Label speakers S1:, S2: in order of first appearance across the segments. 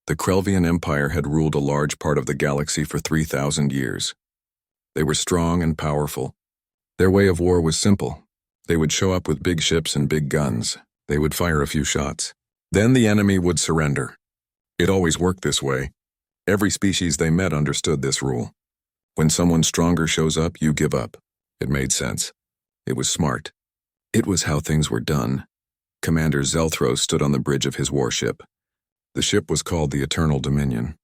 S1: The Krelvian Empire had ruled a large part of the galaxy for 3,000 years. They were strong and powerful. Their way of war was simple. They would show up with big ships and big guns. They would fire a few shots. Then the enemy would surrender. It always worked this way. Every species they met understood this rule. When someone stronger shows up, you give up. It made sense. It was smart. It was how things were done. Commander Zelthros stood on the bridge of his warship. The ship was called the Eternal Dominion.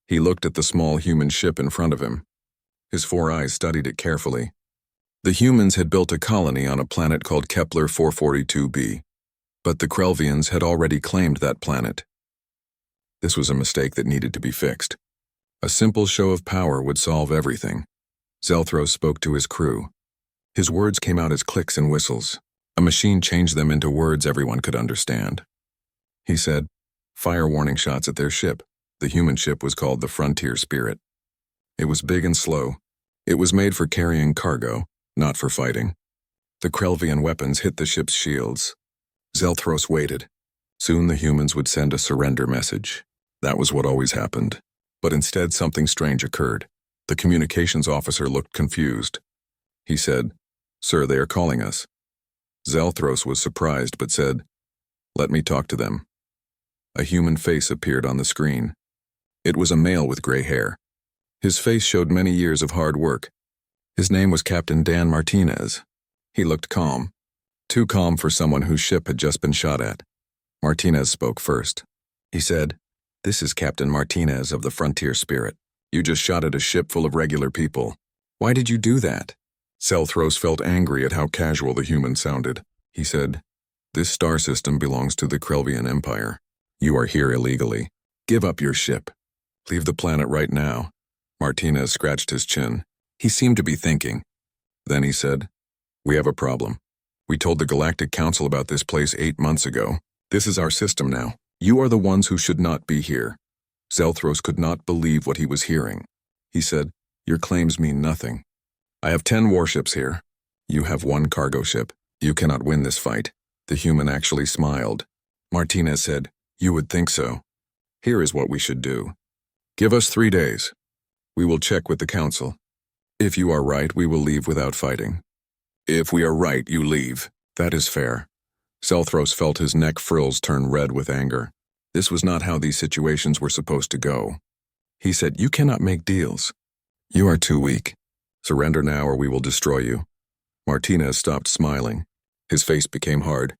S1: He looked at the small human ship in front of him. His 4 eyes studied it carefully. The humans had built a colony on a planet called Kepler 442b, but the Krelvians had already claimed that planet. This was a mistake that needed to be fixed. A simple show of power would solve everything. Zelthros spoke to his crew. His words came out as clicks and whistles. A machine changed them into words everyone could understand. He said, "Fire warning shots at their ship." The human ship was called the Frontier Spirit. It was big and slow. It was made for carrying cargo, not for fighting. The Krelvian weapons hit the ship's shields. Zelthros waited. Soon the humans would send a surrender message. That was what always happened. But instead something strange occurred. The communications officer looked confused. He said, "Sir, they are calling us." Zelthros was surprised but said, "Let me talk to them." A human face appeared on the screen. It was a male with gray hair. His face showed many years of hard work. His name was Captain Dan Martinez. He looked calm. Too calm for someone whose ship had just been shot at. Martinez spoke first. He said, "This is Captain Martinez of the Frontier Spirit. You just shot at a ship full of regular people. Why did you do that?" Zelthros felt angry at how casual the human sounded. He said, "This star system belongs to the Krelvian Empire. You are here illegally. Give up your ship. Leave the planet right now." Martinez scratched his chin. He seemed to be thinking. Then he said, "We have a problem. We told the Galactic Council about this place 8 months ago. This is our system now. You are the ones who should not be here." Zelthros could not believe what he was hearing. He said, "Your claims mean nothing. I have 10 warships here. You have 1 cargo ship. You cannot win this fight." The human actually smiled. Martinez said, "You would think so. Here is what we should do. Give us 3 days. We will check with the council. If you are right, we will leave without fighting. If we are right, you leave. That is fair." Zelthros felt his neck frills turn red with anger. This was not how these situations were supposed to go. He said, "You cannot make deals. You are too weak. Surrender now or we will destroy you." Martinez stopped smiling. His face became hard.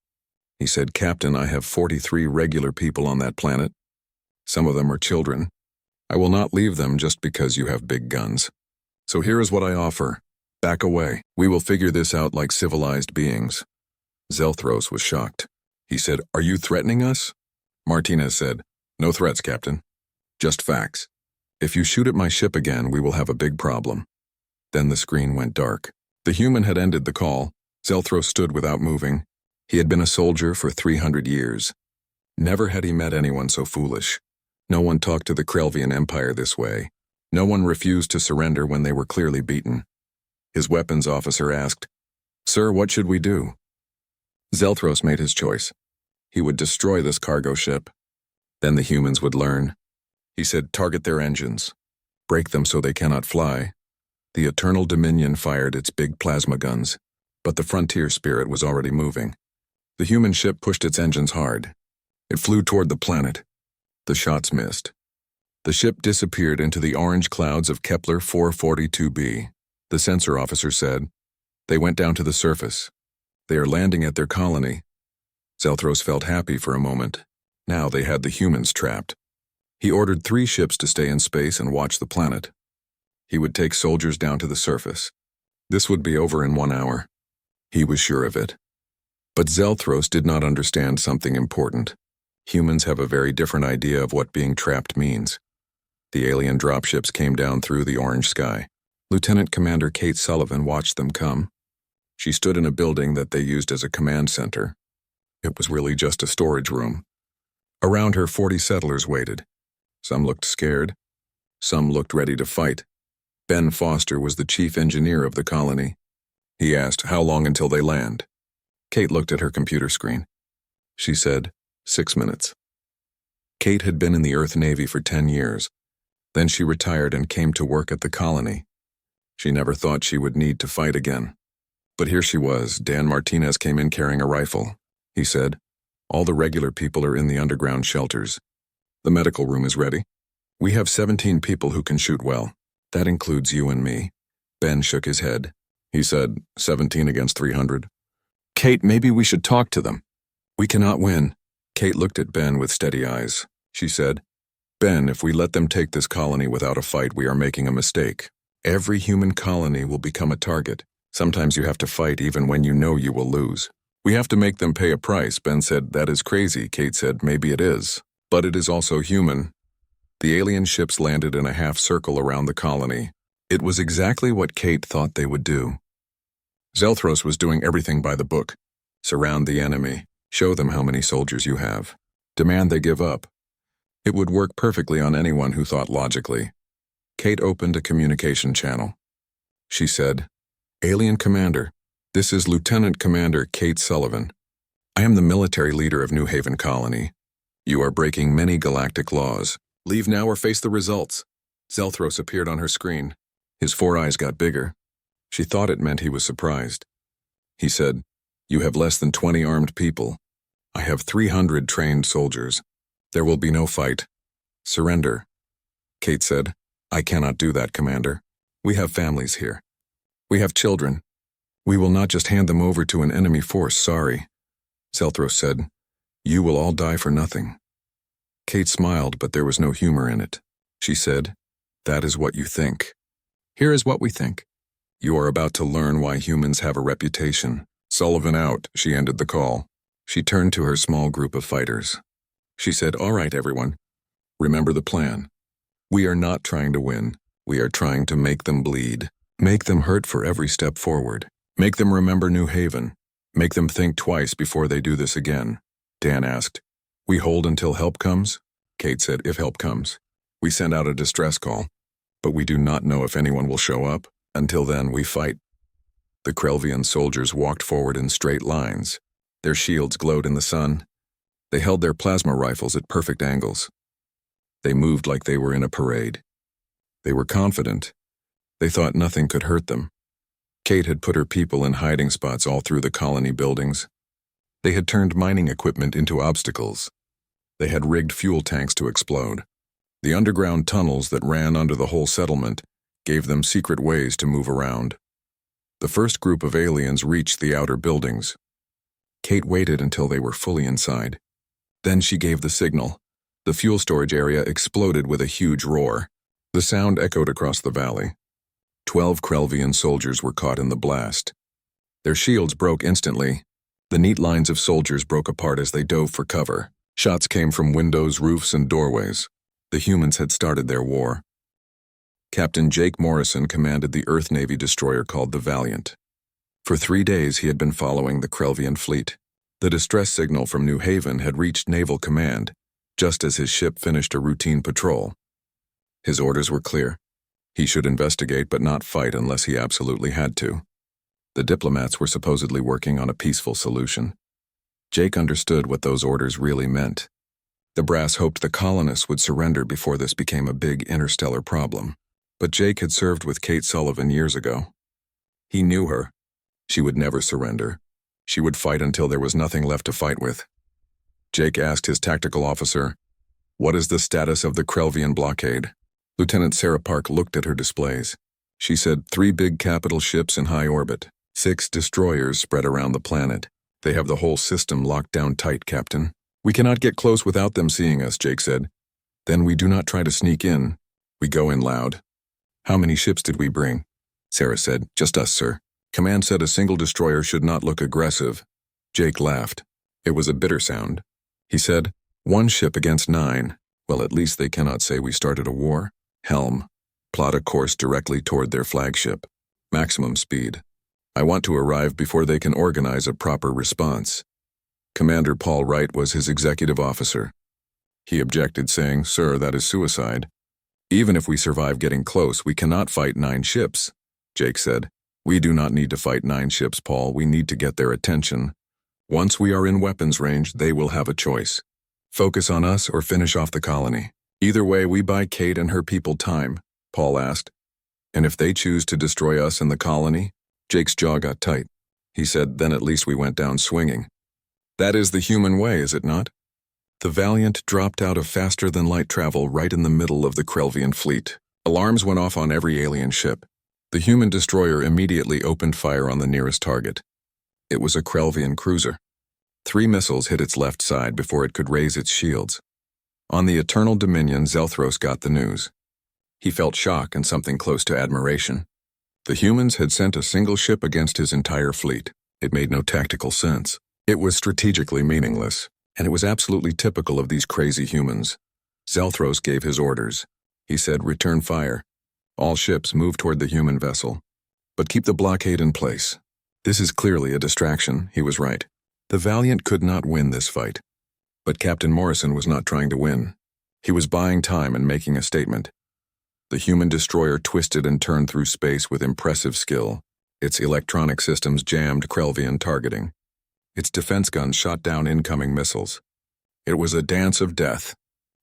S1: He said, "Captain, I have 43 regular people on that planet. Some of them are children. I will not leave them just because you have big guns. So here is what I offer. Back away. We will figure this out like civilized beings." Zelthros was shocked. He said, "Are you threatening us?" Martinez said, "No threats, Captain. Just facts. If you shoot at my ship again, we will have a big problem." Then the screen went dark. The human had ended the call. Zelthros stood without moving. He had been a soldier for 300 years. Never had he met anyone so foolish. No one talked to the Krelvian Empire this way. No one refused to surrender when they were clearly beaten. His weapons officer asked, "Sir, what should we do?" Zelthros made his choice. He would destroy this cargo ship. Then the humans would learn. He said, "Target their engines. Break them so they cannot fly." The Eternal Dominion fired its big plasma guns, but the Frontier Spirit was already moving. The human ship pushed its engines hard. It flew toward the planet. The shots missed. The ship disappeared into the orange clouds of Kepler 442b. The sensor officer said, "They went down to the surface. They are landing at their colony." Zelthros felt happy for a moment. Now they had the humans trapped. He ordered 3 ships to stay in space and watch the planet. He would take soldiers down to the surface. This would be over in 1 hour. He was sure of it. But Zelthros did not understand something important. Humans have a very different idea of what being trapped means. The alien dropships came down through the orange sky. Lieutenant Commander Kate Sullivan watched them come. She stood in a building that they used as a command center. It was really just a storage room. Around her, 40 settlers waited. Some looked scared. Some looked ready to fight. Ben Foster was the chief engineer of the colony. He asked, "How long until they land?" Kate looked at her computer screen. She said, 6 minutes. Kate had been in the Earth Navy for 10 years. Then she retired and came to work at the colony. She never thought she would need to fight again. But here she was. Dan Martinez came in carrying a rifle. He said, "All the regular people are in the underground shelters. The medical room is ready. We have 17 people who can shoot well. That includes you and me." Ben shook his head. He said, 17 against 300. "Kate, maybe we should talk to them." "We cannot win." Kate looked at Ben with steady eyes. She said, "Ben, if we let them take this colony without a fight, we are making a mistake. Every human colony will become a target. Sometimes you have to fight even when you know you will lose. We have to make them pay a price." Ben said, "That is crazy." Kate said, "Maybe it is. But it is also human." The alien ships landed in a half circle around the colony. It was exactly what Kate thought they would do. Zelthros was doing everything by the book. Surround the enemy. Show them how many soldiers you have. Demand they give up. It would work perfectly on anyone who thought logically. Kate opened a communication channel. She said, "Alien Commander, this is Lieutenant Commander Kate Sullivan. I am the military leader of New Haven Colony. You are breaking many galactic laws. Leave now or face the results." Zelthros appeared on her screen. His 4 eyes got bigger. She thought it meant he was surprised. He said, "You have less than 20 armed people. I have 300 trained soldiers. There will be no fight. Surrender." Kate said, "I cannot do that, Commander. We have families here. We have children. We will not just hand them over to an enemy force, sorry." Zelthros said, "You will all die for nothing." Kate smiled, but there was no humor in it. She said, "That is what you think. Here is what we think. You are about to learn why humans have a reputation." Sullivan out, she ended the call. She turned to her small group of fighters. She said, "All right, everyone. Remember the plan. We are not trying to win. We are trying to make them bleed. Make them hurt for every step forward. Make them remember New Haven. Make them think twice before they do this again." Dan asked, "We hold until help comes?" Kate said, "If help comes. We send out a distress call. But we do not know if anyone will show up. Until then, we fight." The Krelvian soldiers walked forward in straight lines. Their shields glowed in the sun. They held their plasma rifles at perfect angles. They moved like they were in a parade. They were confident. They thought nothing could hurt them. Kate had put her people in hiding spots all through the colony buildings. They had turned mining equipment into obstacles. They had rigged fuel tanks to explode. The underground tunnels that ran under the whole settlement gave them secret ways to move around. The first group of aliens reached the outer buildings. Kate waited until they were fully inside. Then she gave the signal. The fuel storage area exploded with a huge roar. The sound echoed across the valley. 12 Krelvian soldiers were caught in the blast. Their shields broke instantly. The neat lines of soldiers broke apart as they dove for cover. Shots came from windows, roofs, and doorways. The humans had started their war. Captain Jake Morrison commanded the Earth Navy destroyer called the Valiant. For 3 days he had been following the Krelvian fleet. The distress signal from New Haven had reached Naval Command, just as his ship finished a routine patrol. His orders were clear. He should investigate but not fight unless he absolutely had to. The diplomats were supposedly working on a peaceful solution. Jake understood what those orders really meant. The brass hoped the colonists would surrender before this became a big interstellar problem. But Jake had served with Kate Sullivan years ago. He knew her. She would never surrender. She would fight until there was nothing left to fight with. Jake asked his tactical officer, "What is the status of the Krelvian blockade?" Lieutenant Sarah Park looked at her displays. She said, 3 big capital ships in high orbit, 6 destroyers spread around the planet. They have the whole system locked down tight, Captain. We cannot get close without them seeing us, Jake said. Then we do not try to sneak in. We go in loud. How many ships did we bring? Sarah said, "Just us, sir." Command said a single destroyer should not look aggressive. Jake laughed. It was a bitter sound. He said, 1 ship against 9. Well, at least they cannot say we started a war. Helm. Plot a course directly toward their flagship. Maximum speed. I want to arrive before they can organize a proper response. Commander Paul Wright was his executive officer. He objected, saying, "Sir, that is suicide. Even if we survive getting close, we cannot fight 9 ships. Jake said, "We do not need to fight 9 ships, Paul. We need to get their attention. Once we are in weapons range, they will have a choice. Focus on us or finish off the colony. Either way, we buy Kate and her people time, Paul asked. And if they choose to destroy us and the colony? Jake's jaw got tight. He said, then at least we went down swinging. That is the human way, is it not? The Valiant dropped out of faster-than-light travel right in the middle of the Krelvian fleet. Alarms went off on every alien ship. The human destroyer immediately opened fire on the nearest target. It was a Krelvian cruiser. 3 missiles hit its left side before it could raise its shields. On the Eternal Dominion, Zelthros got the news. He felt shock and something close to admiration. The humans had sent a single ship against his entire fleet. It made no tactical sense. It was strategically meaningless, and it was absolutely typical of these crazy humans. Zelthros gave his orders. He said, return fire. All ships move toward the human vessel. But keep the blockade in place. This is clearly a distraction, he was right. The Valiant could not win this fight. But Captain Morrison was not trying to win. He was buying time and making a statement. The human destroyer twisted and turned through space with impressive skill. Its electronic systems jammed Krelvian targeting. Its defense guns shot down incoming missiles. It was a dance of death,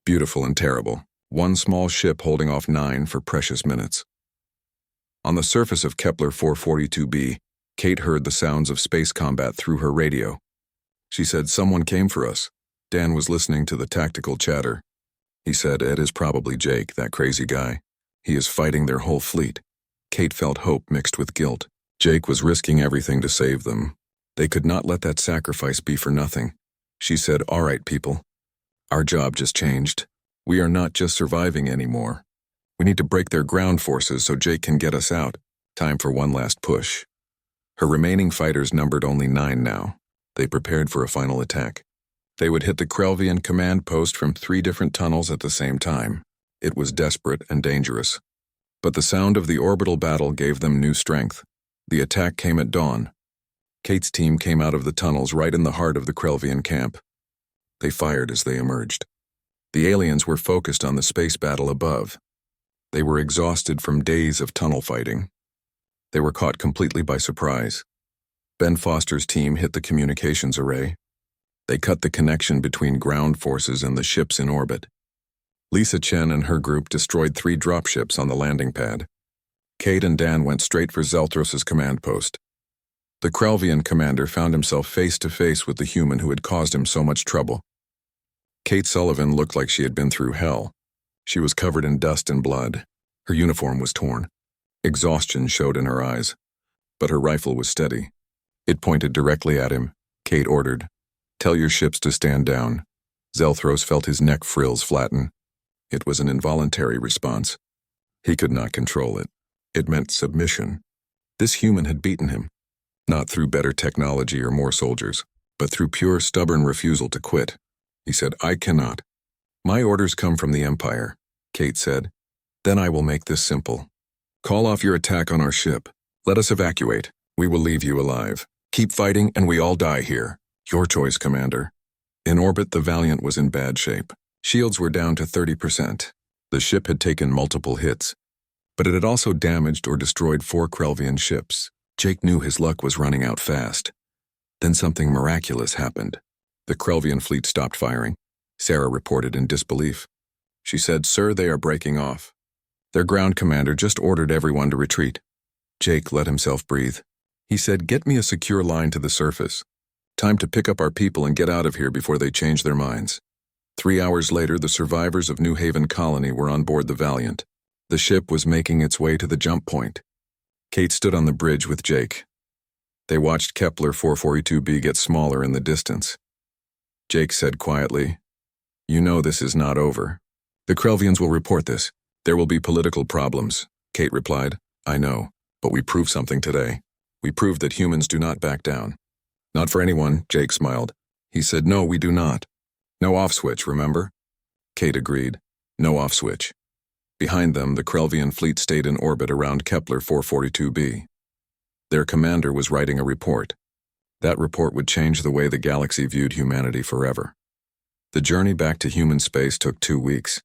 S1: beautiful and terrible. One small ship holding off 9 for precious minutes. On the surface of Kepler 442b, Kate heard the sounds of space combat through her radio. She said, someone came for us. Dan was listening to the tactical chatter. He said, it is probably Jake, that crazy guy. He is fighting their whole fleet. Kate felt hope mixed with guilt. Jake was risking everything to save them. They could not let that sacrifice be for nothing. She said, all right, people. Our job just changed. We are not just surviving anymore. We need to break their ground forces so Jake can get us out. Time for one last push. Her remaining fighters numbered only 9 now. They prepared for a final attack. They would hit the Krelvian command post from 3 different tunnels at the same time. It was desperate and dangerous. But the sound of the orbital battle gave them new strength. The attack came at dawn. Kate's team came out of the tunnels right in the heart of the Krelvian camp. They fired as they emerged. The aliens were focused on the space battle above. They were exhausted from days of tunnel fighting. They were caught completely by surprise. Ben Foster's team hit the communications array. They cut the connection between ground forces and the ships in orbit. Lisa Chen and her group destroyed 3 dropships on the landing pad. Kate and Dan went straight for Zelthros's command post. The Krelvian commander found himself face to face with the human who had caused him so much trouble. Kate Sullivan looked like she had been through hell. She was covered in dust and blood. Her uniform was torn. Exhaustion showed in her eyes. But her rifle was steady. It pointed directly at him. Kate ordered, tell your ships to stand down. Zelthros felt his neck frills flatten. It was an involuntary response. He could not control it. It meant submission. This human had beaten him. Not through better technology or more soldiers, but through pure stubborn refusal to quit. He said, I cannot. My orders come from the Empire, Kate said. Then I will make this simple. Call off your attack on our ship. Let us evacuate. We will leave you alive. Keep fighting and we all die here. Your choice, Commander. In orbit, the Valiant was in bad shape. Shields were down to 30%. The ship had taken multiple hits, but it had also damaged or destroyed 4 Krelvian ships. Jake knew his luck was running out fast. Then something miraculous happened. The Krelvian fleet stopped firing. Sarah reported in disbelief. She said, Sir, they are breaking off. Their ground commander just ordered everyone to retreat. Jake let himself breathe. He said, get me a secure line to the surface. Time to pick up our people and get out of here before they change their minds. 3 hours later, the survivors of New Haven Colony were on board the Valiant. The ship was making its way to the jump point. Kate stood on the bridge with Jake. They watched Kepler 442b get smaller in the distance. Jake said quietly, you know this is not over. The Krelvians will report this. There will be political problems, Kate replied. I know, but we proved something today. We proved that humans do not back down. Not for anyone, Jake smiled. He said, no, we do not. No off switch, remember? Kate agreed. No off switch. Behind them, the Krelvian fleet stayed in orbit around Kepler 442b. Their commander was writing a report. That report would change the way the galaxy viewed humanity forever. The journey back to human space took 2 weeks.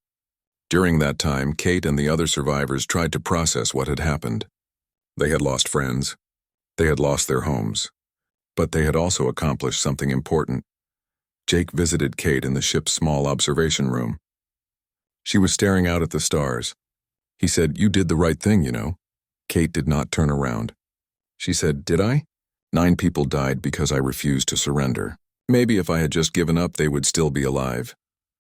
S1: During that time, Kate and the other survivors tried to process what had happened. They had lost friends. They had lost their homes. But they had also accomplished something important. Jake visited Kate in the ship's small observation room. She was staring out at the stars. He said, "You did the right thing, you know." Kate did not turn around. She said, "Did I? 9 people died because I refused to surrender. Maybe if I had just given up, they would still be alive."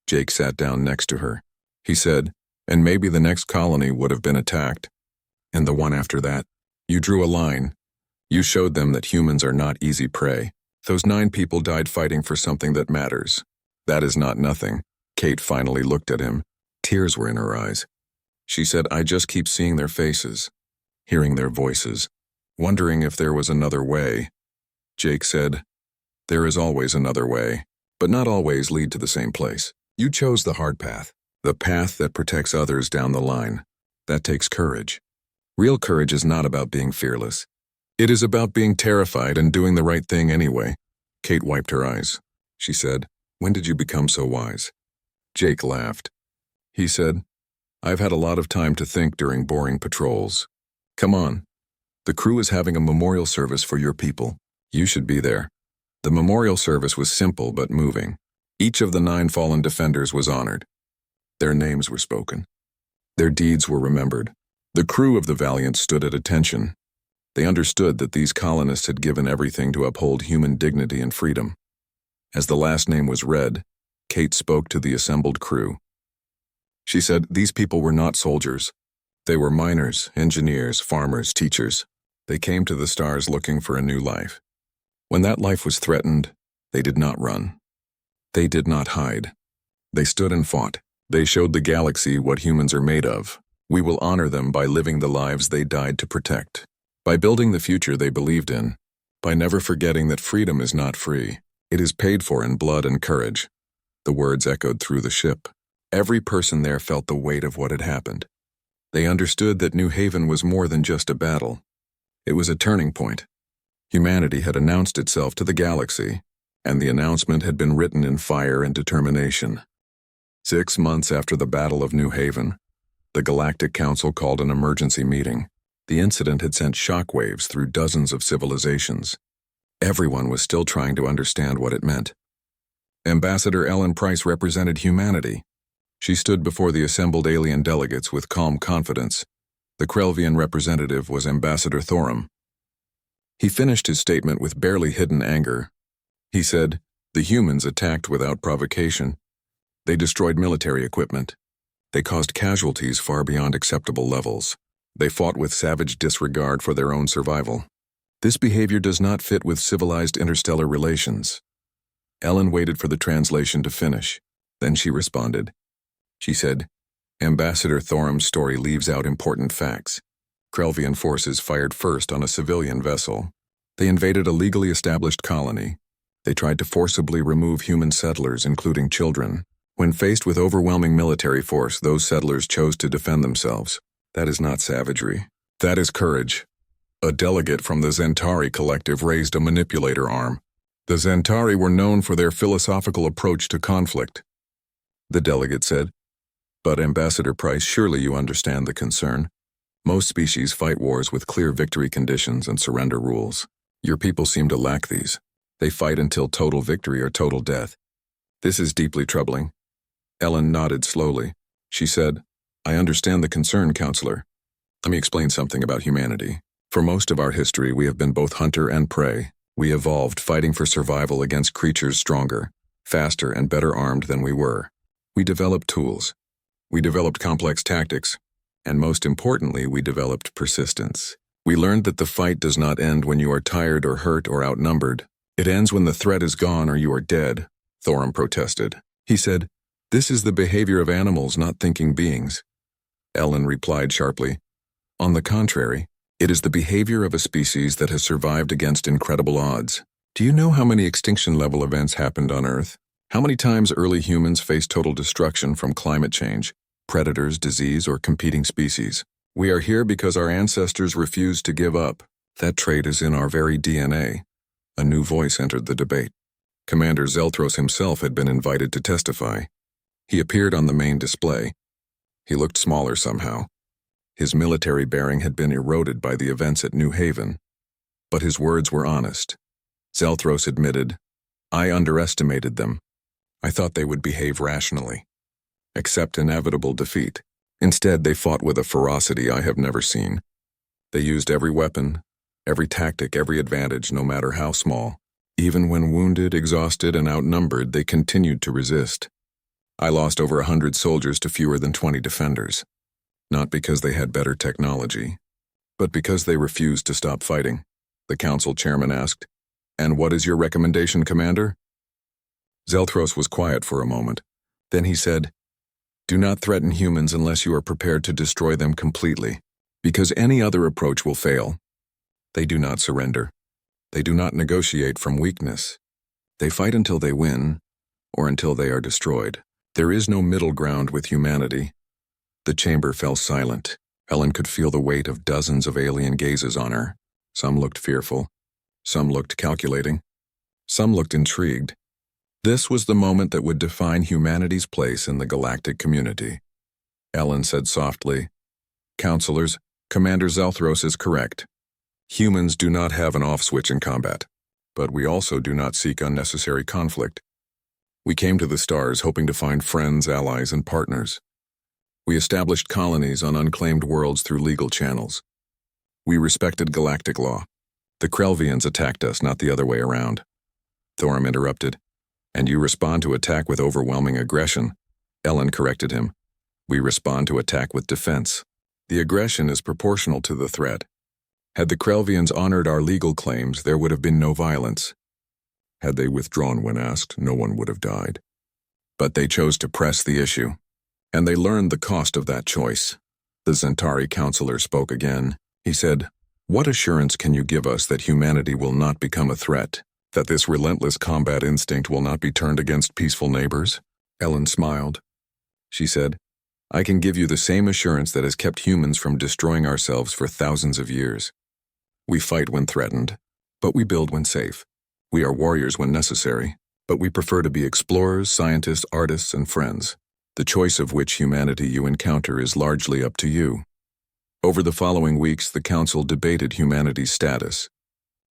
S1: Jake sat down next to her. He said, "And maybe the next colony would have been attacked. And the one after that. You drew a line. You showed them that humans are not easy prey. Those 9 people died fighting for something that matters. That is not nothing." Kate finally looked at him. Tears were in her eyes. She said, "I just keep seeing their faces, hearing their voices, wondering if there was another way." Jake said, "There is always another way, but not always lead to the same place. You chose the hard path, the path that protects others down the line. That takes courage. Real courage is not about being fearless. It is about being terrified and doing the right thing anyway." Kate wiped her eyes. She said, "When did you become so wise?" Jake laughed. He said, "I've had a lot of time to think during boring patrols. Come on. The crew is having a memorial service for your people. You should be there." The memorial service was simple but moving. Each of the 9 fallen defenders was honored. Their names were spoken. Their deeds were remembered. The crew of the Valiant stood at attention. They understood that these colonists had given everything to uphold human dignity and freedom. As the last name was read, Kate spoke to the assembled crew. She said, "These people were not soldiers. They were miners, engineers, farmers, teachers. They came to the stars looking for a new life. When that life was threatened, they did not run. They did not hide. They stood and fought. They showed the galaxy what humans are made of. We will honor them by living the lives they died to protect, by building the future they believed in, by never forgetting that freedom is not free. It is paid for in blood and courage." The words echoed through the ship. Every person there felt the weight of what had happened. They understood that New Haven was more than just a battle. It was a turning point. Humanity had announced itself to the galaxy, and the announcement had been written in fire and determination. 6 months after the Battle of New Haven, the Galactic Council called an emergency meeting. The incident had sent shockwaves through dozens of civilizations. Everyone was still trying to understand what it meant. Ambassador Ellen Price represented humanity. She stood before the assembled alien delegates with calm confidence. The Krelvian representative was Ambassador Thorum. He finished his statement with barely hidden anger. He said, "The humans attacked without provocation. They destroyed military equipment. They caused casualties far beyond acceptable levels. They fought with savage disregard for their own survival. This behavior does not fit with civilized interstellar relations." Ellen waited for the translation to finish. Then she responded. She said, "Ambassador Thorum's story leaves out important facts. Krelvian forces fired first on a civilian vessel. They invaded a legally established colony. They tried to forcibly remove human settlers, including children. When faced with overwhelming military force, those settlers chose to defend themselves. That is not savagery. That is courage." A delegate from the Zentari collective raised a manipulator arm. The Zentari were known for their philosophical approach to conflict. The delegate said, "But Ambassador Price, surely you understand the concern. Most species fight wars with clear victory conditions and surrender rules. Your people seem to lack these. They fight until total victory or total death. This is deeply troubling." Ellen nodded slowly. She said, "I understand the concern, Counselor. Let me explain something about humanity. For most of our history, we have been both hunter and prey. We evolved fighting for survival against creatures stronger, faster, and better armed than we were. We developed tools. We developed complex tactics. And most importantly, we developed persistence. We learned that the fight does not end when you are tired or hurt or outnumbered. It ends when the threat is gone or you are dead," Thorum protested. He said, "This is the behavior of animals, not thinking beings." Ellen replied sharply, "On the contrary, it is the behavior of a species that has survived against incredible odds. Do you know how many extinction-level events happened on Earth? How many times early humans faced total destruction from climate change, predators, disease, or competing species? We are here because our ancestors refused to give up. That trait is in our very DNA." A new voice entered the debate. Commander Zeltros himself had been invited to testify. He appeared on the main display. He looked smaller somehow. His military bearing had been eroded by the events at New Haven. But his words were honest. Zeltros admitted, "I underestimated them. I thought they would behave rationally, accept inevitable defeat. Instead, they fought with a ferocity I have never seen. They used every weapon, every tactic, every advantage, no matter how small. Even when wounded, exhausted, and outnumbered, they continued to resist. I lost over 100 soldiers to fewer than 20 defenders. Not because they had better technology, but because they refused to stop fighting. The council chairman asked, "And what is your recommendation, Commander?" Zelthros was quiet for a moment. Then he said, "Do not threaten humans unless you are prepared to destroy them completely, because any other approach will fail. They do not surrender. They do not negotiate from weakness. They fight until they win, or until they are destroyed. There is no middle ground with humanity." The chamber fell silent. Ellen could feel the weight of dozens of alien gazes on her. Some looked fearful. Some looked calculating. Some looked intrigued. This was the moment that would define humanity's place in the galactic community. Ellen said softly, "Counselors, Commander Zelthros is correct. Humans do not have an off switch in combat, but we also do not seek unnecessary conflict. We came to the stars hoping to find friends, allies, and partners. We established colonies on unclaimed worlds through legal channels. We respected galactic law. The Krelvians attacked us, not the other way around." Thorum interrupted. "And you respond to attack with overwhelming aggression." Ellen corrected him. "We respond to attack with defense. The aggression is proportional to the threat. Had the Krelvians honored our legal claims, there would have been no violence. Had they withdrawn when asked, no one would have died. But they chose to press the issue, and they learned the cost of that choice." The Zentari counselor spoke again. He said, "What assurance can you give us that humanity will not become a threat? That this relentless combat instinct will not be turned against peaceful neighbors?" Ellen smiled. She said, "I can give you the same assurance that has kept humans from destroying ourselves for thousands of years. We fight when threatened, but we build when safe. We are warriors when necessary, but we prefer to be explorers, scientists, artists, and friends. The choice of which humanity you encounter is largely up to you." Over the following weeks, the Council debated humanity's status.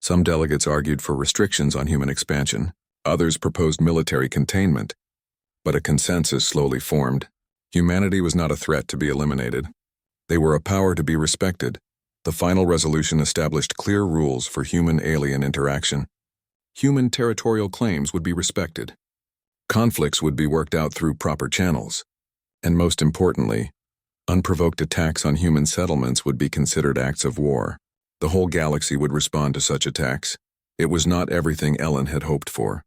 S1: Some delegates argued for restrictions on human expansion. Others proposed military containment. But a consensus slowly formed. Humanity was not a threat to be eliminated. They were a power to be respected. The final resolution established clear rules for human-alien interaction. Human territorial claims would be respected. Conflicts would be worked out through proper channels. And most importantly, unprovoked attacks on human settlements would be considered acts of war. The whole galaxy would respond to such attacks. It was not everything Ellen had hoped for.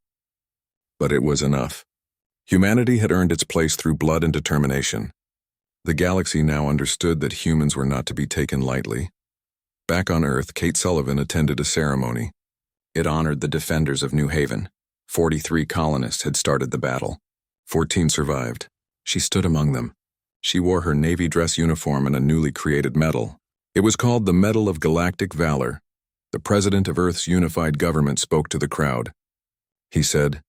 S1: But it was enough. Humanity had earned its place through blood and determination. The galaxy now understood that humans were not to be taken lightly. Back on Earth, Kate Sullivan attended a ceremony. It honored the defenders of New Haven. 43 colonists had started the battle. 14 survived. She stood among them. She wore her Navy dress uniform and a newly created medal. It was called the Medal of Galactic Valor. The President of Earth's unified government spoke to the crowd. He said,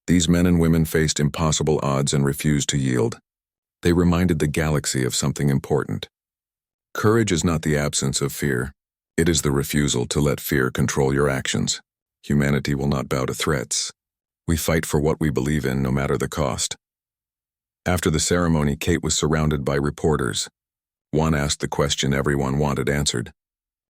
S1: "These men and women faced impossible odds and refused to yield. They reminded the galaxy of something important. Courage is not the absence of fear. It is the refusal to let fear control your actions. Humanity will not bow to threats. We fight for what we believe in, no matter the cost." After the ceremony, Kate was surrounded by reporters. One asked the question everyone wanted answered.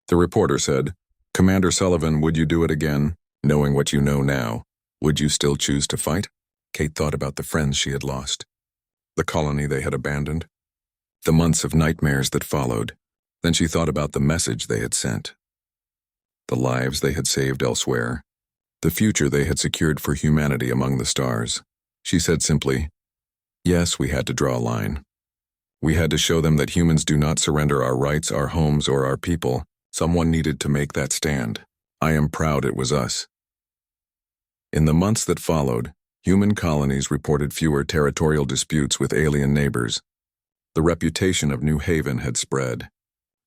S1: The reporter said, "Commander Sullivan, would you do it again? Knowing what you know now, would you still choose to fight?" Kate thought about the friends she had lost, the colony they had abandoned, the months of nightmares that followed. Then she thought about the message they had sent, the lives they had saved elsewhere, the future they had secured for humanity among the stars. She said simply, "Yes, we had to draw a line. We had to show them that humans do not surrender our rights, our homes, or our people. Someone needed to make that stand. I am proud it was us." In the months that followed, human colonies reported fewer territorial disputes with alien neighbors. The reputation of New Haven had spread.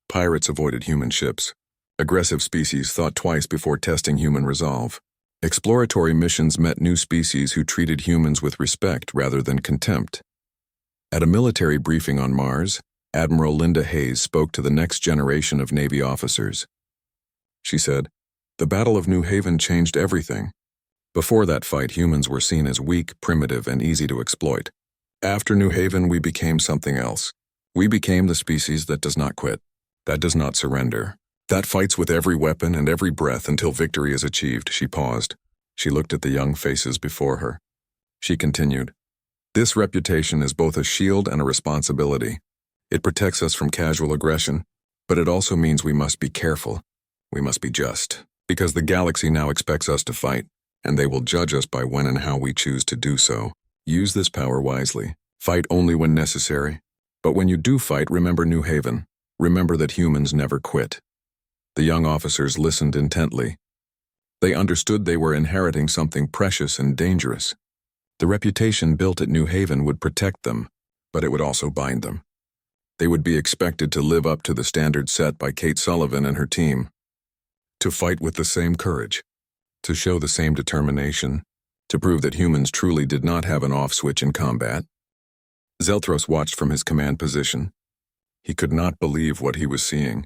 S1: Pirates avoided human ships. Aggressive species thought twice before testing human resolve. Exploratory missions met new species who treated humans with respect rather than contempt. At a military briefing on Mars, Admiral Linda Hayes spoke to the next generation of Navy officers. She said, "The Battle of New Haven changed everything. Before that fight, humans were seen as weak, primitive, and easy to exploit. After New Haven, we became something else. We became the species that does not quit, that does not surrender, that fights with every weapon and every breath until victory is achieved. She paused. She looked at the young faces before her. She continued, "This reputation is both a shield and a responsibility. It protects us from casual aggression, but it also means we must be careful. We must be just, because the galaxy now expects us to fight, and they will judge us by when and how we choose to do so. Use this power wisely. Fight only when necessary. But when you do fight, remember New Haven. Remember that humans never quit." The young officers listened intently. They understood they were inheriting something precious and dangerous. The reputation built at New Haven would protect them, but it would also bind them. They would be expected to live up to the standards set by Kate Sullivan and her team, to fight with the same courage, to show the same determination, to prove that humans truly did not have an off switch in combat. Zelthros watched from his command position. He could not believe what he was seeing.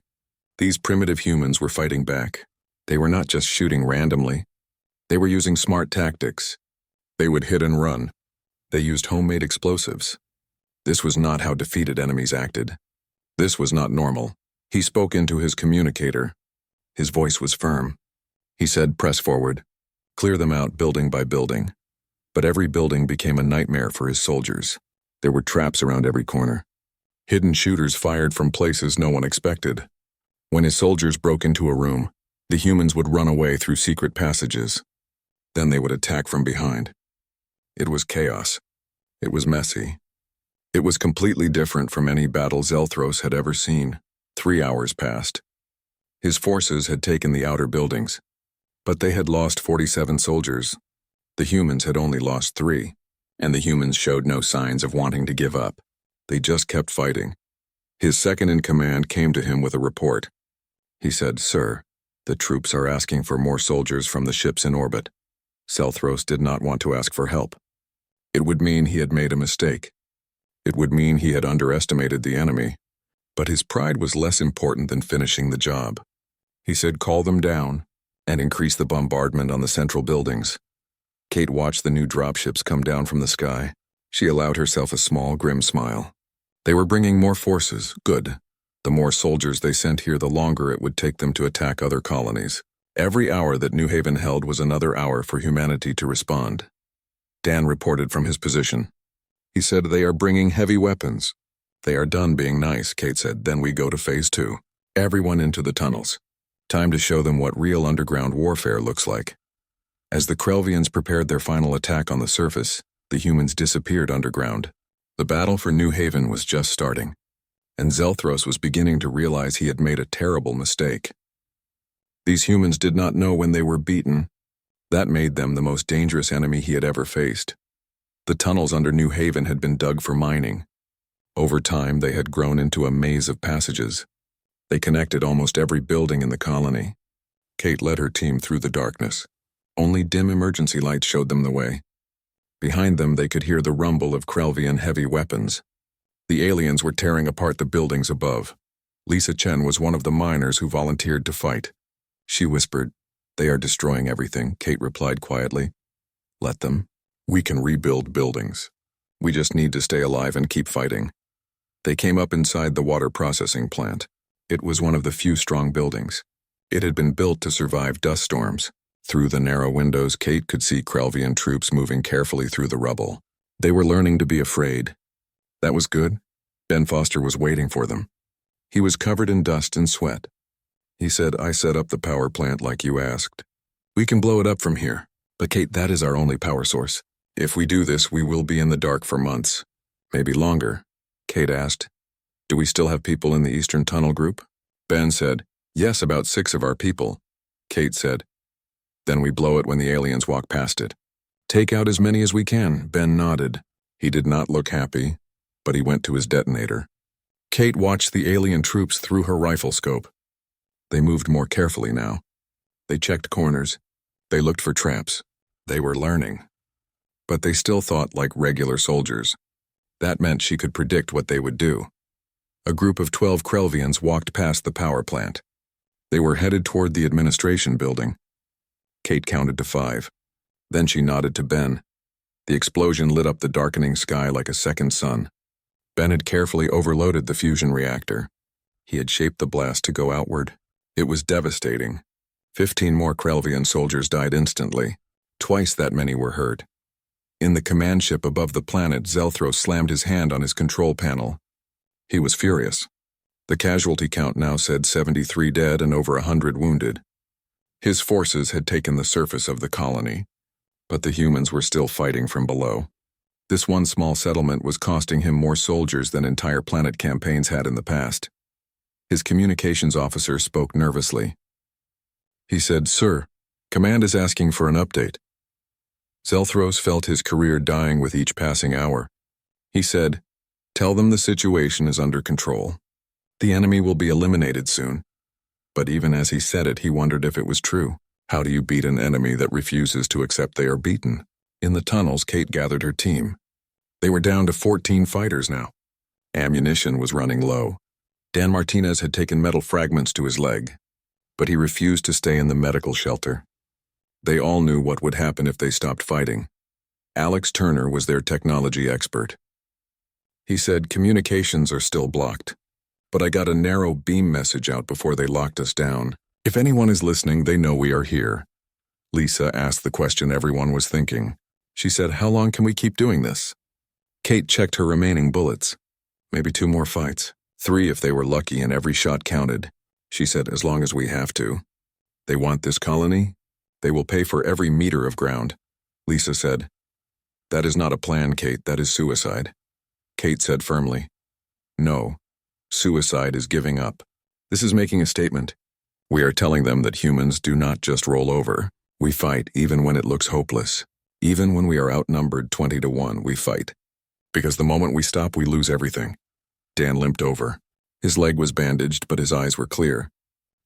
S1: These primitive humans were fighting back. They were not just shooting randomly. They were using smart tactics. They would hit and run. They used homemade explosives. This was not how defeated enemies acted. This was not normal. He spoke into his communicator. His voice was firm. He said, "Press forward. Clear them out building by building." But every building became a nightmare for his soldiers. There were traps around every corner. Hidden shooters fired from places no one expected. When his soldiers broke into a room, the humans would run away through secret passages. Then they would attack from behind. It was chaos. It was messy. It was completely different from any battle Zelthros had ever seen. 3 hours passed. His forces had taken the outer buildings, but they had lost 47 soldiers. The humans had only lost 3, and the humans showed no signs of wanting to give up. They just kept fighting. His second-in-command came to him with a report. He said, "Sir, the troops are asking for more soldiers from the ships in orbit." Zelthros did not want to ask for help. It would mean he had made a mistake. It would mean he had underestimated the enemy. But his pride was less important than finishing the job. He said, "Call them down and increase the bombardment on the central buildings." Kate watched the new dropships come down from the sky. She allowed herself a small, grim smile. They were bringing more forces. Good. The more soldiers they sent here, the longer it would take them to attack other colonies. Every hour that New Haven held was another hour for humanity to respond. Dan reported from his position. He said, "They are bringing heavy weapons." "They are done being nice," Kate said. "Then we go to phase 2. Everyone into the tunnels. Time to show them what real underground warfare looks like." As the Krelvians prepared their final attack on the surface, the humans disappeared underground. The battle for New Haven was just starting, and Zelthros was beginning to realize he had made a terrible mistake. These humans did not know when they were beaten. That made them the most dangerous enemy he had ever faced. The tunnels under New Haven had been dug for mining. Over time, they had grown into a maze of passages. They connected almost every building in the colony. Kate led her team through the darkness. Only dim emergency lights showed them the way. Behind them, they could hear the rumble of Krelvian heavy weapons. The aliens were tearing apart the buildings above. Lisa Chen was one of the miners who volunteered to fight. She whispered, "They are destroying everything," Kate replied quietly. "Let them. We can rebuild buildings. We just need to stay alive and keep fighting." They came up inside the water processing plant. It was one of the few strong buildings. It had been built to survive dust storms. Through the narrow windows, Kate could see Krelvian troops moving carefully through the rubble. They were learning to be afraid. That was good. Ben Foster was waiting for them. He was covered in dust and sweat. He said, "I set up the power plant like you asked. We can blow it up from here. But Kate, that is our only power source. If we do this, we will be in the dark for months. Maybe longer." Kate asked, "Do we still have people in the Eastern Tunnel group?" Ben said, "Yes, about 6 of our people." Kate said, "Then we blow it when the aliens walk past it." "Take out as many as we can," Ben nodded. He did not look happy, but he went to his detonator. Kate watched the alien troops through her rifle scope. They moved more carefully now. They checked corners. They looked for traps. They were learning. But they still thought like regular soldiers. That meant she could predict what they would do. A group of 12 Krelvians walked past the power plant. They were headed toward the administration building. Kate counted to 5. Then she nodded to Ben. The explosion lit up the darkening sky like a second sun. Ben had carefully overloaded the fusion reactor. He had shaped the blast to go outward. It was devastating. 15 more Krelvian soldiers died instantly. Twice that many were hurt. In the command ship above the planet, Zelthros slammed his hand on his control panel. He was furious. The casualty count now said 73 dead and over 100 wounded. His forces had taken the surface of the colony, but the humans were still fighting from below. This one small settlement was costing him more soldiers than entire planet campaigns had in the past. His communications officer spoke nervously. He said, "Sir, Command is asking for an update." Zelthros felt his career dying with each passing hour. He said, "Tell them the situation is under control. The enemy will be eliminated soon." But even as he said it, he wondered if it was true. How do you beat an enemy that refuses to accept they are beaten? In the tunnels, Kate gathered her team. They were down to 14 fighters now. Ammunition was running low. Dan Martinez had taken metal fragments to his leg, but he refused to stay in the medical shelter. They all knew what would happen if they stopped fighting. Alex Turner was their technology expert. He said, "Communications are still blocked, but I got a narrow beam message out before they locked us down. If anyone is listening, they know we are here." Lisa asked the question everyone was thinking. She said, "How long can we keep doing this?" Kate checked her remaining bullets. "Maybe 2 more fights. 3 if they were lucky and every shot counted." She said, "As long as we have to. They want this colony? They will pay for every meter of ground." Lisa said, "That is not a plan, Kate. That is suicide." Kate said firmly, "No. Suicide is giving up. This is making a statement. We are telling them that humans do not just roll over. We fight even when it looks hopeless. Even when we are outnumbered 20 to 1, we fight. Because the moment we stop, we lose everything." Dan limped over. His leg was bandaged, but his eyes were clear.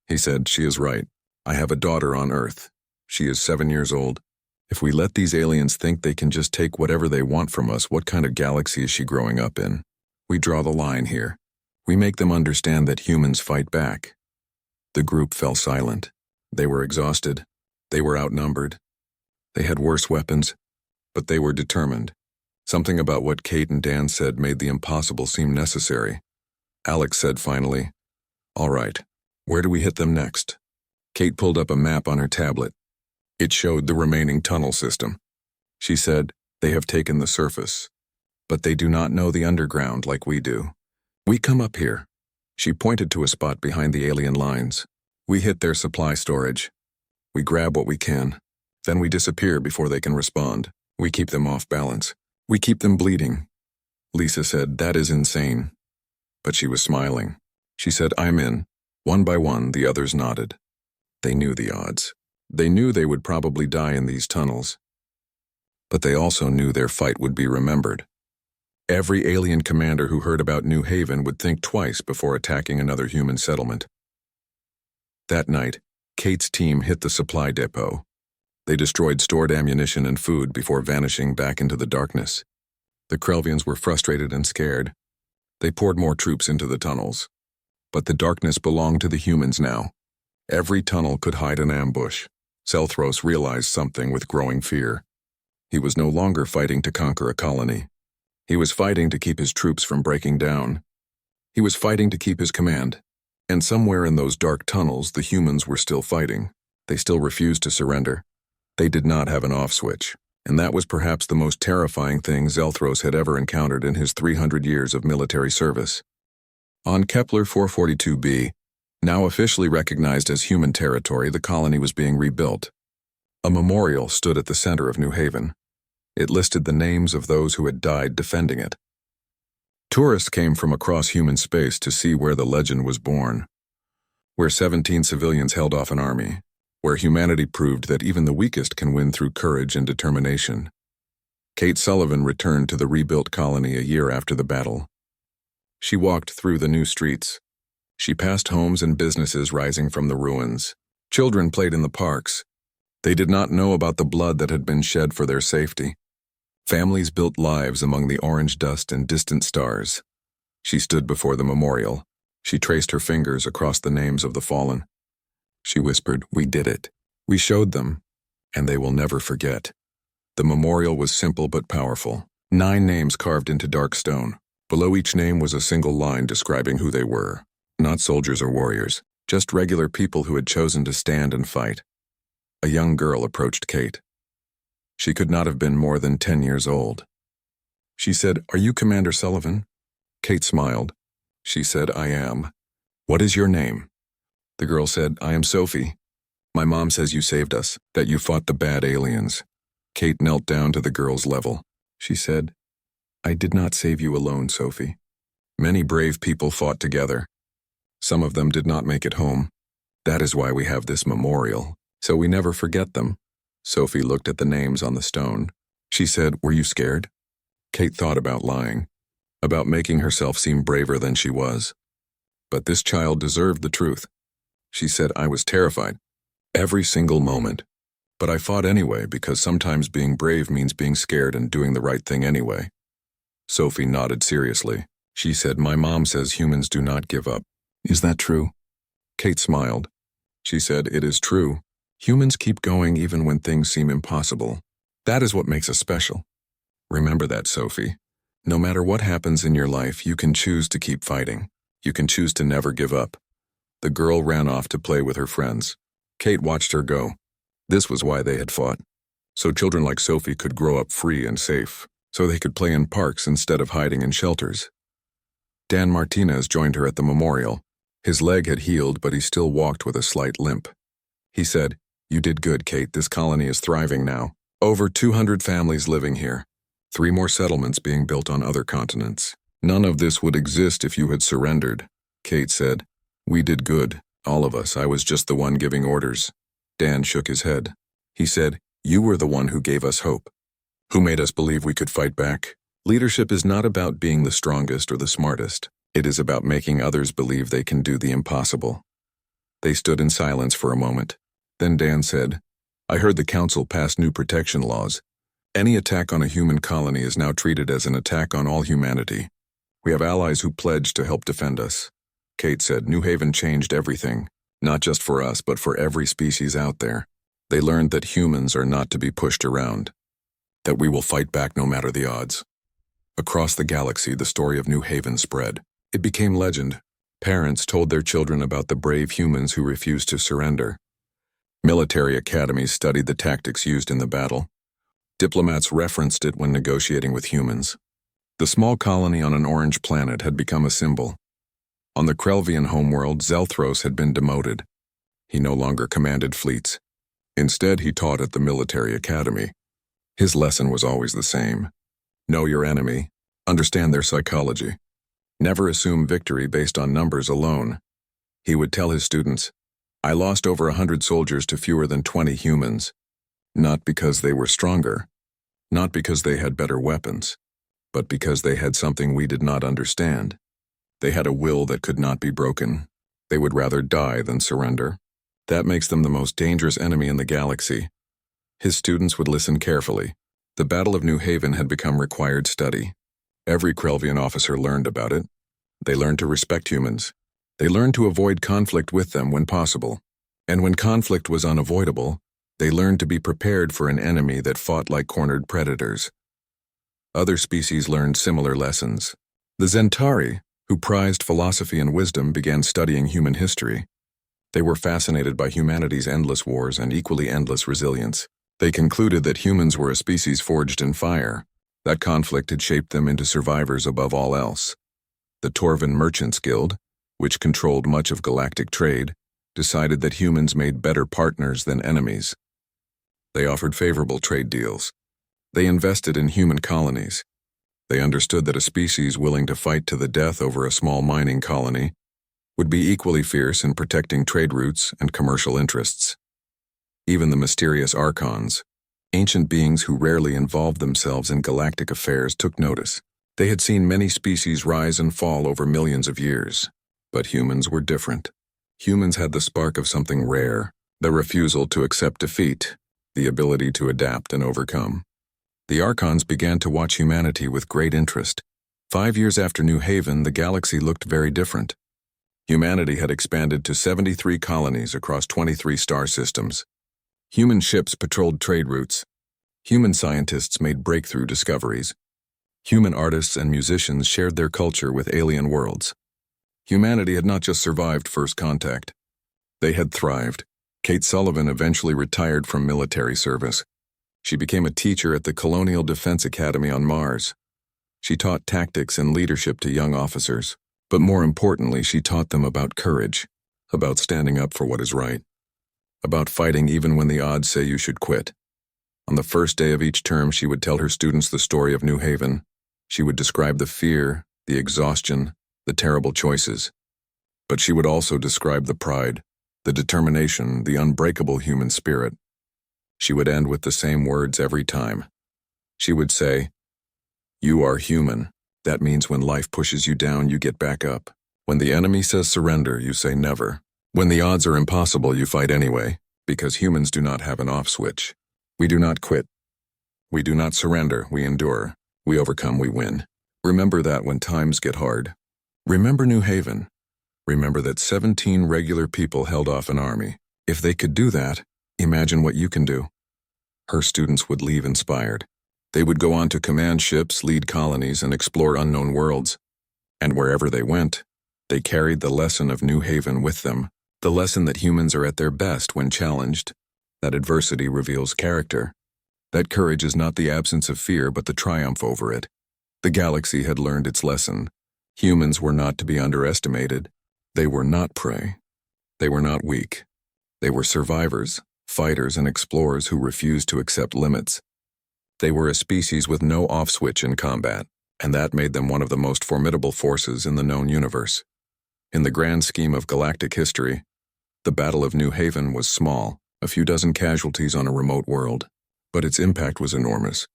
S1: He said, "She is right. I have a daughter on Earth. She is 7 years old. If we let these aliens think they can just take whatever they want from us, what kind of galaxy is she growing up in? We draw the line here. We make them understand that humans fight back." The group fell silent. They were exhausted. They were outnumbered. They had worse weapons, but they were determined. Something about what Kate and Dan said made the impossible seem necessary. Alex said finally, "All right, where do we hit them next?" Kate pulled up a map on her tablet. It showed the remaining tunnel system. She said, "They have taken the surface, but they do not know the underground like we do. We come up here." She pointed to a spot behind the alien lines. "We hit their supply storage. We grab what we can. Then we disappear before they can respond. We keep them off balance. We keep them bleeding." Lisa said, "That is insane." But she was smiling. She said, "I'm in." One by one, the others nodded. They knew the odds. They knew they would probably die in these tunnels. But they also knew their fight would be remembered. Every alien commander who heard about New Haven would think twice before attacking another human settlement. That night, Kate's team hit the supply depot. They destroyed stored ammunition and food before vanishing back into the darkness. The Krelvians were frustrated and scared. They poured more troops into the tunnels. But the darkness belonged to the humans now. Every tunnel could hide an ambush. Zelthros realized something with growing fear. He was no longer fighting to conquer a colony. He was fighting to keep his troops from breaking down. He was fighting to keep his command. And somewhere in those dark tunnels, the humans were still fighting. They still refused to surrender. They did not have an off switch, and that was perhaps the most terrifying thing Zelthros had ever encountered in his 300 years of military service. On Kepler 442b, now officially recognized as human territory, the colony was being rebuilt. A memorial stood at the center of New Haven. It listed the names of those who had died defending it. Tourists came from across human space to see where the legend was born, where 17 civilians held off an army, where humanity proved that even the weakest can win through courage and determination. Kate Sullivan returned to the rebuilt colony a year after the battle. She walked through the new streets. She passed homes and businesses rising from the ruins. Children played in the parks. They did not know about the blood that had been shed for their safety. Families built lives among the orange dust and distant stars. She stood before the memorial. She traced her fingers across the names of the fallen. She whispered, "We did it. We showed them, and they will never forget." The memorial was simple but powerful. 9 names carved into dark stone. Below each name was a single line describing who they were. Not soldiers or warriors, just regular people who had chosen to stand and fight. A young girl approached Kate. She could not have been more than 10 years old. She said, "Are you Commander Sullivan?" Kate smiled. She said, "I am." "What is your name?" The girl said, "I am Sophie. My mom says you saved us, that you fought the bad aliens." Kate knelt down to the girl's level. She said, "I did not save you alone, Sophie. Many brave people fought together. Some of them did not make it home. That is why we have this memorial, so we never forget them." Sophie looked at the names on the stone. She said, "Were you scared?" Kate thought about lying, about making herself seem braver than she was. But this child deserved the truth. She said, "I was terrified. Every single moment. But I fought anyway because sometimes being brave means being scared and doing the right thing anyway." Sophie nodded seriously. She said, "My mom says humans do not give up. Is that true?" Kate smiled. She said, "It is true. Humans keep going even when things seem impossible. That is what makes us special. Remember that, Sophie. No matter what happens in your life, you can choose to keep fighting. You can choose to never give up." The girl ran off to play with her friends. Kate watched her go. This was why they had fought. So children like Sophie could grow up free and safe, so they could play in parks instead of hiding in shelters. Dan Martinez joined her at the memorial. His leg had healed, but he still walked with a slight limp. He said, "You did good, Kate. This colony is thriving now. Over 200 families living here. 3 more settlements being built on other continents. None of this would exist if you had surrendered." Kate said, "We did good, all of us. I was just the one giving orders." Dan shook his head. He said, "You were the one who gave us hope, who made us believe we could fight back. Leadership is not about being the strongest or the smartest. It is about making others believe they can do the impossible." They stood in silence for a moment. Then Dan said, "I heard the council passed new protection laws. Any attack on a human colony is now treated as an attack on all humanity. We have allies who pledged to help defend us." Kate said, "New Haven changed everything, not just for us, but for every species out there. They learned that humans are not to be pushed around, that we will fight back no matter the odds." Across the galaxy, the story of New Haven spread. It became legend. Parents told their children about the brave humans who refused to surrender. Military academies studied the tactics used in the battle. Diplomats referenced it when negotiating with humans. The small colony on an orange planet had become a symbol. On the Krelvian homeworld, Zelthros had been demoted. He no longer commanded fleets. Instead, he taught at the military academy. His lesson was always the same. Know your enemy. Understand their psychology. Never assume victory based on numbers alone. He would tell his students, "I lost over 100 soldiers to fewer than 20 humans. Not because they were stronger, not because they had better weapons, but because they had something we did not understand. They had a will that could not be broken. They would rather die than surrender. That makes them the most dangerous enemy in the galaxy." His students would listen carefully. The Battle of New Haven had become required study. Every Krelvian officer learned about it. They learned to respect humans. They learned to avoid conflict with them when possible. And when conflict was unavoidable, they learned to be prepared for an enemy that fought like cornered predators. Other species learned similar lessons. The Zentari, who prized philosophy and wisdom, began studying human history. They were fascinated by humanity's endless wars and equally endless resilience. They concluded that humans were a species forged in fire. That conflict had shaped them into survivors above all else. The Torvan Merchants Guild, which controlled much of galactic trade, decided that humans made better partners than enemies. They offered favorable trade deals. They invested in human colonies. They understood that a species willing to fight to the death over a small mining colony would be equally fierce in protecting trade routes and commercial interests. Even the mysterious Archons, ancient beings who rarely involved themselves in galactic affairs, took notice. They had seen many species rise and fall over millions of years. But humans were different. Humans had the spark of something rare, the refusal to accept defeat, the ability to adapt and overcome. The Archons began to watch humanity with great interest. 5 years after New Haven, the galaxy looked very different. Humanity had expanded to 73 colonies across 23 star systems. Human ships patrolled trade routes. Human scientists made breakthrough discoveries. Human artists and musicians shared their culture with alien worlds. Humanity had not just survived first contact. They had thrived. Kate Sullivan eventually retired from military service. She became a teacher at the Colonial Defense Academy on Mars. She taught tactics and leadership to young officers. But more importantly, she taught them about courage, about standing up for what is right, about fighting even when the odds say you should quit. On the first day of each term, she would tell her students the story of New Haven. She would describe the fear, the exhaustion, the terrible choices. But she would also describe the pride, the determination, the unbreakable human spirit. She would end with the same words every time. She would say, "You are human. That means when life pushes you down, you get back up. When the enemy says surrender, you say never. When the odds are impossible, you fight anyway, because humans do not have an off switch. We do not quit. We do not surrender, we endure. We overcome, we win. Remember that when times get hard. Remember New Haven. Remember that 17 regular people held off an army. If they could do that, imagine what you can do." Her students would leave inspired. They would go on to command ships, lead colonies, and explore unknown worlds. And wherever they went, they carried the lesson of New Haven with them, the lesson that humans are at their best when challenged, that adversity reveals character, that courage is not the absence of fear but the triumph over it. The galaxy had learned its lesson. Humans were not to be underestimated. They were not prey. They were not weak. They were survivors, fighters, and explorers who refused to accept limits. They were a species with no off-switch in combat, and that made them one of the most formidable forces in the known universe. In the grand scheme of galactic history, the Battle of New Haven was small, a few dozen casualties on a remote world, but its impact was enormous.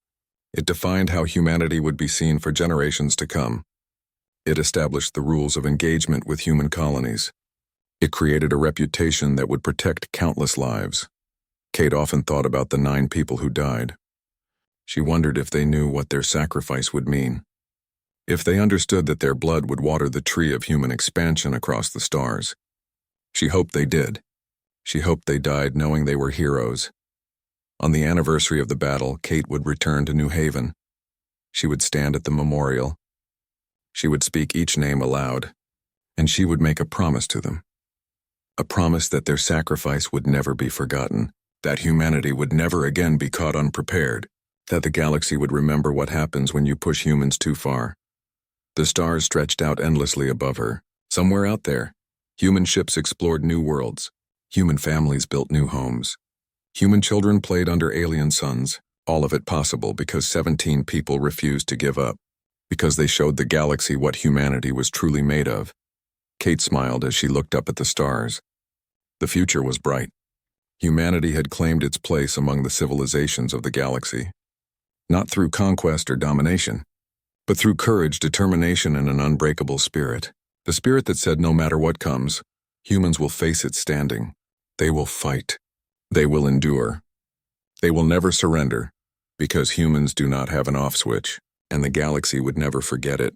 S1: It defined how humanity would be seen for generations to come. It established the rules of engagement with human colonies. It created a reputation that would protect countless lives. Kate often thought about the 9 people who died. She wondered if they knew what their sacrifice would mean. If they understood that their blood would water the tree of human expansion across the stars. She hoped they did. She hoped they died knowing they were heroes. On the anniversary of the battle, Kate would return to New Haven. She would stand at the memorial. She would speak each name aloud, and she would make a promise to them. A promise that their sacrifice would never be forgotten, that humanity would never again be caught unprepared, that the galaxy would remember what happens when you push humans too far. The stars stretched out endlessly above her. Somewhere out there, human ships explored new worlds. Human families built new homes. Human children played under alien suns, all of it possible because 17 people refused to give up, because they showed the galaxy what humanity was truly made of. Kate smiled as she looked up at the stars. The future was bright. Humanity had claimed its place among the civilizations of the galaxy. Not through conquest or domination, but through courage, determination, and an unbreakable spirit. The spirit that said no matter what comes, humans will face it standing. They will fight. They will endure. They will never surrender, because humans do not have an off switch, and the galaxy would never forget it.